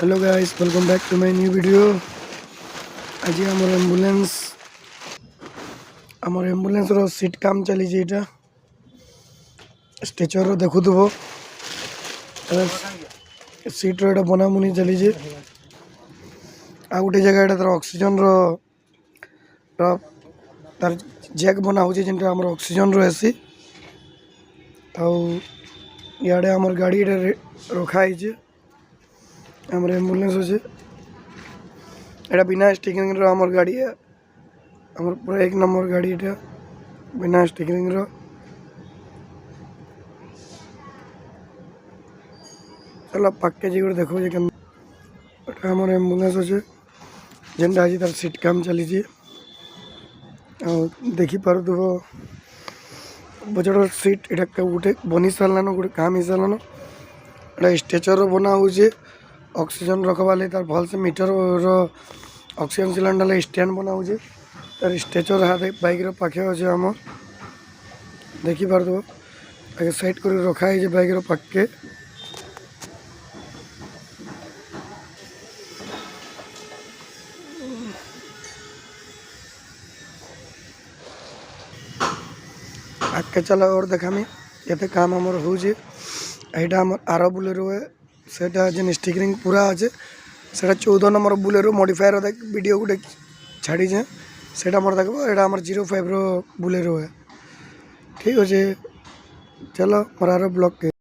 Hello guys, welcome back to my new video. आज आमर ambulance रो seat काम चली एटा स्ट्रेचर रो देखुथबो सीट रो एटा बनामुनी चली जे आ गोटे जगह एटा तर ऑक्सीजन रो तार जैक बना होचे जेंटा हमर ऑक्सीजन रो एसी आउ याडे हमर गाड़ी एटा रखा है हमर एम्बुलेंस होचे एटा बिना स्टिकरिंग रो हमर गाड़ी है हमर पूरा 1 नंबर गाड़ी एटा बिना स्टिकरिंग रो चलो पक्के जी देखो जे एटा हमर एम्बुलेंस होचे जेंटा आज तार सीट काम चली जे देखी पारुथबो बजड़ सीट एटा गोटे बनी सारलानो गोटे काम ही सारलानो एटा स्ट्रेचर रो बना होचे ऑक्सीजन रखवा ले तार भल से मीटर रो ऑक्सीजन सिलेंडर ले स्टैंड बना होचे तार स्ट्रेचर हाथ बाइक रो पाखे होचे हमर देखी पारुथबो आगे साइड कर रखा है जे बाइक रो पक्के आगे चला और देखामी ये काम हमर हो जे एटा हमर आरो बुलेरो है सेटा जेन स्टिकरिंग पूरा अच्छे सेटा 14 नंबर बुलेरो मॉडिफायर देख वीडियो गुटे छाड़ी जे सेटा मोर देखबो एटा हमर 05 रो बुलेरो है ठीक अच्छे चलो मोर आरो ब्लॉग के